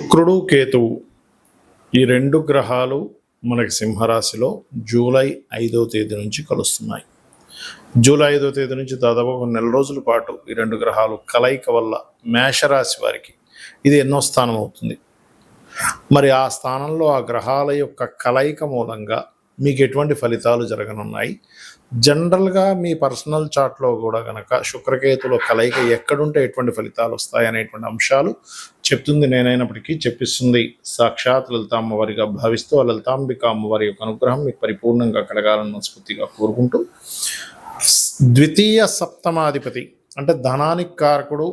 శుక్రుడు కేతువు ఈ రెండు గ్రహాలు మనకి సింహరాశిలో జూలై 5వ తేదీ నుంచి కలుస్తున్నాయి. జూలై 5వ తేదీ నుంచి దాదాపు ఒక నెల రోజుల పాటు ఈ రెండు గ్రహాలు కలయిక వల్ల మేషరాశి వారికి ఇది ఎన్నో స్థానం అవుతుంది. మరి ఆ స్థానంలో ఆ గ్రహాల యొక్క కలయిక మూలంగా మీకు ఎటువంటి ఫలితాలు జరగనున్నాయి, జనరల్గా మీ పర్సనల్ చార్ట్లో కూడా కనుక శుక్రకేతులో కలయిక ఎక్కడుంటే ఎటువంటి ఫలితాలు వస్తాయి అనేటువంటి అంశాలు చెప్తుంది నేనైనప్పటికీ చెప్పిస్తుంది సాక్షాత్ లలిత అమ్మవారిగా భావిస్తూ ఆ లలితాంబిక అమ్మవారి యొక్క అనుగ్రహం మీకు పరిపూర్ణంగా కలగాలని మనస్ఫూర్తిగా కోరుకుంటూ, ద్వితీయ సప్తమాధిపతి అంటే ధనానికి కారకుడు,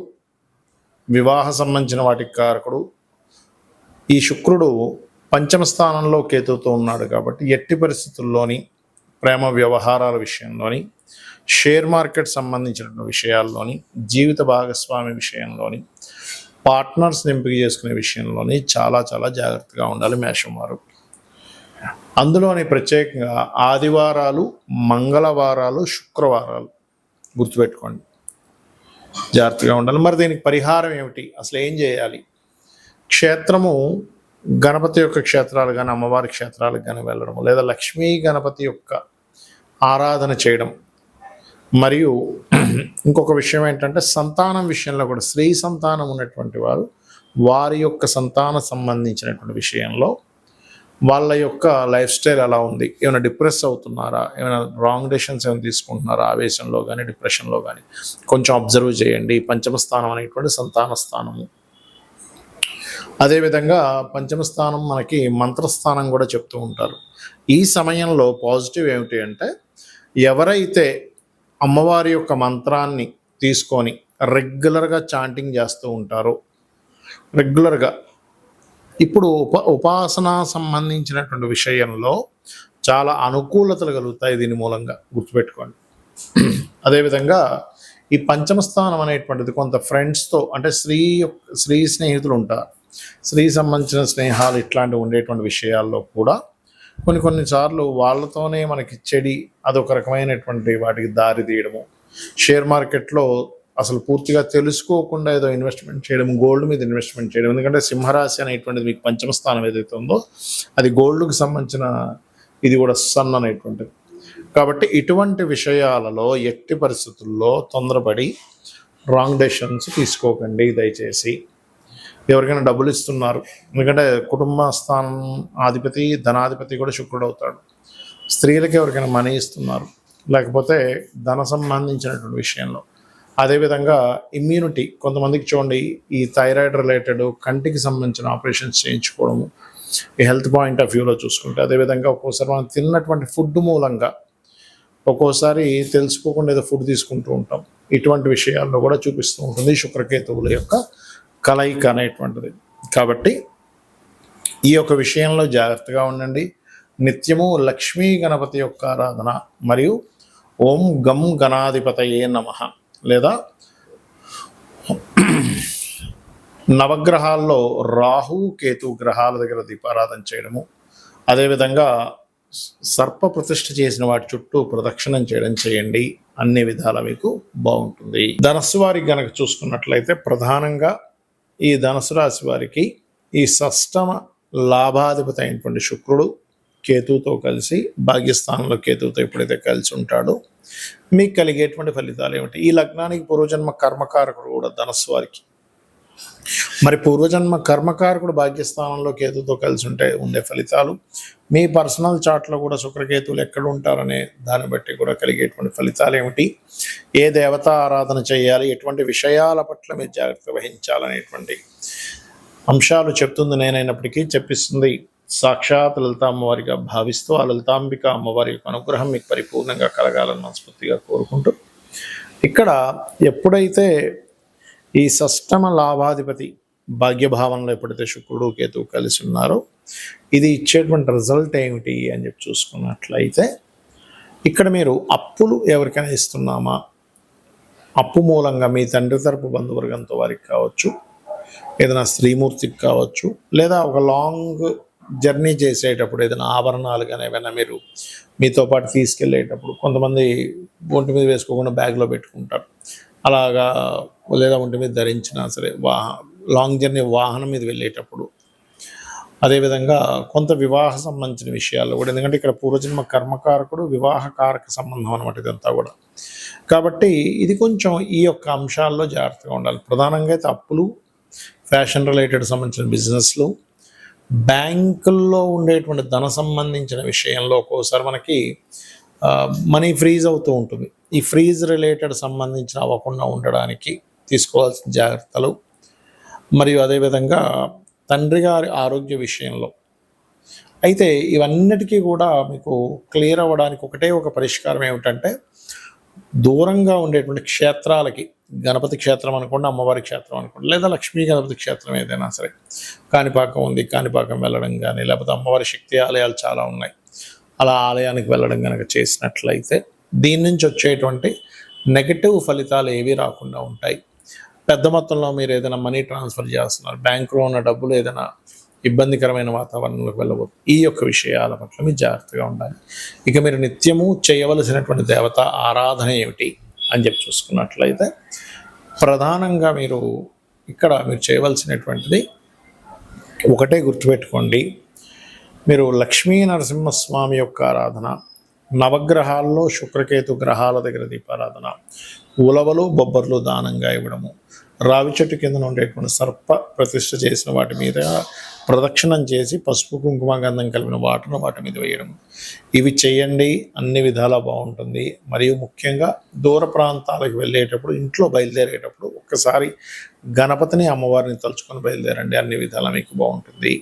వివాహ సంబంధించిన వాటికి కారకుడు ఈ శుక్రుడు పంచమ స్థానంలో కేతువుతో ఉన్నాడు. కాబట్టి ఎట్టి పరిస్థితుల్లోని ప్రేమ వ్యవహారాల విషయంలోని, షేర్ మార్కెట్ సంబంధించిన విషయాల్లోని, జీవిత భాగస్వామి విషయంలోని, పార్ట్నర్స్ ఎంపిక చేసుకునే విషయంలోని చాలా చాలా జాగ్రత్తగా ఉండాలి మేషం వారు. అందులోని ప్రత్యేకంగా ఆదివారాలు, మంగళవారాలు, శుక్రవారాలు గుర్తుపెట్టుకోండి, జాగ్రత్తగా ఉండాలి. మరి దీనికి పరిహారం ఏమిటి, అసలు ఏం చేయాలి? క్షేత్రము గణపతి యొక్క క్షేత్రాలు కానీ, అమ్మవారి క్షేత్రాలకు కానీ వెళ్ళడం, లేదా లక్ష్మీ గణపతి యొక్క ఆరాధన చేయడం. మరియు ఇంకొక విషయం ఏంటంటే సంతానం విషయంలో కూడా స్త్రీ సంతానం ఉన్నటువంటి వారు వారి యొక్క సంతానం సంబంధించినటువంటి విషయంలో వాళ్ళ యొక్క లైఫ్ స్టైల్ ఎలా ఉంది, ఏమైనా డిప్రెస్ అవుతున్నారా, ఏమైనా రాంగ్ డెసిషన్స్ ఏమైనా తీసుకుంటున్నారా, ఆవేశంలో కానీ డిప్రెషన్లో కానీ కొంచెం అబ్జర్వ్ చేయండి. పంచమ స్థానం అనేటువంటి సంతాన స్థానము. అదేవిధంగా పంచమ స్థానం మనకి మంత్రస్థానం కూడా చెప్తూ ఉంటారు. ఈ సమయంలో పాజిటివ్ ఏమిటి అంటే, ఎవరైతే అమ్మవారి యొక్క మంత్రాన్ని తీసుకొని రెగ్యులర్గా చాంటింగ్ చేస్తూ ఉంటారో, రెగ్యులర్గా ఇప్పుడు ఉపాసన సంబంధించినటువంటి విషయంలో చాలా అనుకూలతలు కలుగుతాయి దీని మూలంగా, గుర్తుపెట్టుకోండి. అదేవిధంగా ఈ పంచమ స్థానం అనేటువంటిది కొంత ఫ్రెండ్స్తో అంటే స్త్రీ స్నేహితులు ఉంటారు, స్త్రీ సంబంధించిన స్నేహాలు ఇట్లాంటివి ఉండేటువంటి విషయాల్లో కూడా కొన్నిసార్లు వాళ్ళతోనే మనకి చెడి అదొక రకమైనటువంటి వాటికి దారి తీయడము. షేర్ మార్కెట్లో అసలు పూర్తిగా తెలుసుకోకుండా ఏదో ఇన్వెస్ట్మెంట్ చేయడం, గోల్డ్ మీద ఇన్వెస్ట్మెంట్ చేయడం. ఎందుకంటే సింహరాశి అనేటువంటిది మీకు పంచమ స్థానం ఏదైతే ఉందో అది గోల్డ్కి సంబంధించిన ఇది కూడా సన్ అనేటువంటిది. కాబట్టి ఇటువంటి విషయాలలో ఎట్టి పరిస్థితుల్లో తొందరపడి రాంగ్ డెసిషన్స్ తీసుకోకండి దయచేసి. ఎవరికైనా డబ్బులు ఇస్తున్నారు, ఎందుకంటే కుటుంబ స్థానం అధిపతి ధనాధిపతి కూడా శుక్రుడు అవుతాడు. స్త్రీలకి ఎవరికైనా మనీ ఇస్తున్నారు, లేకపోతే ధన సంబంధించినటువంటి విషయంలో. అదేవిధంగా ఇమ్యూనిటీ, కొంతమందికి చూడండి ఈ థైరాయిడ్ రిలేటెడ్ కంటికి సంబంధించిన ఆపరేషన్స్ చేయించుకోవడము, ఈ హెల్త్ పాయింట్ ఆఫ్ వ్యూలో చూసుకుంటే. అదేవిధంగా ఒక్కోసారి మనం తిన్నటువంటి ఫుడ్ మూలంగా ఒక్కోసారి తెలుసుకోకుండా ఏదో ఫుడ్ తీసుకుంటూ ఉంటాం. ఇటువంటి విషయాల్లో కూడా చూపిస్తూ ఉంటుంది శుక్రకేతువుల యొక్క కలయిక అనేటువంటిది. కాబట్టి ఈ యొక్క విషయంలో జాగ్రత్తగా ఉండండి. నిత్యము లక్ష్మీ గణపతి యొక్క ఆరాధన మరియు ఓం గం గణాధిపతయే నమః లేదా నవగ్రహాల్లో రాహు కేతు గ్రహాల దగ్గర దీపారాధన చేయడము, అదేవిధంగా సర్ప ప్రతిష్ఠ చేసిన వాటి చుట్టూ ప్రదక్షిణం చేయడం చేయండి. అన్ని విధాలా మీకు బాగుంటుంది. ధనస్సు వారికి గనక చూసుకున్నట్లయితే ప్రధానంగా ఈ ధనుసు రాశి వారికి ఈ షష్టమ లాభాధిపతి అయినటువంటి శుక్రుడు కేతువుతో కలిసి భాగ్యస్థానంలో కేతువుతో ఎప్పుడైతే కలిసి ఉంటాడో మీకు కలిగేటువంటి ఫలితాలు ఏమిటి? ఈ లగ్నానికి పూర్వజన్మ కర్మకారకుడు కూడా ధనుసు వారికి. మరి పూర్వజన్మ కర్మకారకుడు భాగ్యస్థానంలో కేతువుతో కలిసి ఉంటే ఉండే ఫలితాలు, మీ పర్సనల్ చార్ట్లో కూడా శుక్రకేతువులు ఎక్కడ ఉంటారనే దాన్ని బట్టి కూడా కలిగేటువంటి ఫలితాలు ఏమిటి, ఏ దేవతా ఆరాధన చేయాలి, ఎటువంటి విషయాల పట్ల మీరు జాగ్రత్త వహించాలనేటువంటి అంశాలు చెప్తుంది నేనైనప్పటికీ చెప్పిస్తుంది సాక్షాత్ లలిత అమ్మవారిగా భావిస్తూ ఆ లలితాంబిక అమ్మవారి యొక్క అనుగ్రహం మీకు పరిపూర్ణంగా కలగాలని మనస్ఫూర్తిగా కోరుకుంటూ, ఇక్కడ ఎప్పుడైతే ఈ షష్టమ లాభాధిపతి భాగ్యభావంలో ఎప్పుడైతే శుక్రుడు కేతువు కలిసి ఉన్నారో ఇది ఇచ్చేటువంటి రిజల్ట్ ఏమిటి అని చెప్పి చూసుకున్నట్లయితే, ఇక్కడ మీరు అప్పులు ఎవరికైనా ఇస్తున్నామా, అప్పు మూలంగా మీ తండ్రి తరపు బంధువర్గంతో వారికి కావచ్చు, ఏదైనా స్త్రీమూర్తికి కావచ్చు, లేదా ఒక లాంగ్ జర్నీ చేసేటప్పుడు ఏదైనా ఆభరణాలు కానీ ఏమైనా మీరు మీతో పాటు తీసుకెళ్ళేటప్పుడు, కొంతమంది ఒంటి మీద వేసుకోకుండా బ్యాగ్లో పెట్టుకుంటారు, అలాగా లేదా ఒంటి మీద ధరించినా సరే లాంగ్ జర్నీ వాహనం మీద వెళ్ళేటప్పుడు అదేవిధంగా కొంత వివాహ సంబంధించిన విషయాల్లో కూడా, ఎందుకంటే ఇక్కడ పూర్వజన్మ కర్మకారకుడు వివాహకారక సంబంధం అనమాట ఇదంతా కూడా. కాబట్టి ఇది కొంచెం ఈ యొక్క అంశాల్లో జాగ్రత్తగా ఉండాలి. ప్రధానంగా అయితే అప్పులు, ఫ్యాషన్ రిలేటెడ్ సంబంధించిన బిజినెస్లు, బ్యాంకుల్లో ఉండేటువంటి ధన సంబంధించిన విషయంలో ఒక్కోసారి మనకి మనీ ఫ్రీజ్ అవుతూ ఉంటుంది. ఈ ఫ్రీజ్ రిలేటెడ్ సంబంధించిన అవ్వకుండా ఉండడానికి తీసుకోవాల్సిన జాగ్రత్తలు, మరియు అదేవిధంగా తండ్రి గారి ఆరోగ్య విషయంలో అయితే ఇవన్నిటికీ కూడా మీకు క్లియర్ అవ్వడానికి ఒకటే ఒక పరిష్కారం ఏమిటంటే, దూరంగా ఉండేటువంటి క్షేత్రాలకి, గణపతి క్షేత్రం అనుకోండి, అమ్మవారి క్షేత్రం అనుకోండి, లేదా లక్ష్మీ గణపతి క్షేత్రం ఏదైనా సరే, కాణిపాకం ఉంది, కాణిపాకం వెళ్ళడం కానీ, లేకపోతే అమ్మవారి శక్తి ఆలయాలు చాలా ఉన్నాయి, అలా ఆలయానికి వెళ్ళడం కనుక చేసినట్లయితే దీని నుంచి వచ్చేటువంటి నెగటివ్ ఫలితాలు ఏవి రాకుండా ఉంటాయి. పెద్ద మొత్తంలో మీరు ఏదైనా మనీ ట్రాన్స్ఫర్ చేస్తున్నారు, బ్యాంకులో ఉన్న డబ్బులు ఏదైనా ఇబ్బందికరమైన వాతావరణంలోకి వెళ్ళవద్దు. ఈ యొక్క విషయాల పట్ల మీరు జాగ్రత్తగా ఉండాలి. ఇక మీరు నిత్యము చేయవలసినటువంటి దేవత ఆరాధన ఏమిటి అని చెప్పి చూసుకున్నట్లయితే, ప్రధానంగా మీరు ఇక్కడ మీరు చేయవలసినటువంటిది ఒకటే గుర్తుపెట్టుకోండి. మీరు లక్ష్మీ నరసింహస్వామి యొక్క ఆరాధన, నవగ్రహాల్లో శుక్రకేతు గ్రహాల దగ్గర దీపారాధన, ఉలవలు బొబ్బర్లు దానంగా ఇవ్వడము, రావి చెట్టు కింద ఉండేటువంటి సర్ప ప్రతిష్ఠ చేసిన వాటి మీద ప్రదక్షిణం చేసి పసుపు కుంకుమ గంధం కలిపిన వాటను వాటి మీద వేయడం, ఇవి చేయండి. అన్ని విధాలా బాగుంటుంది. మరియు ముఖ్యంగా దూర ప్రాంతాలకు వెళ్ళేటప్పుడు, ఇంట్లో బయలుదేరేటప్పుడు ఒక్కసారి గణపతిని అమ్మవారిని తలుచుకొని బయలుదేరండి. అన్ని విధాలా మీకు బాగుంటుంది.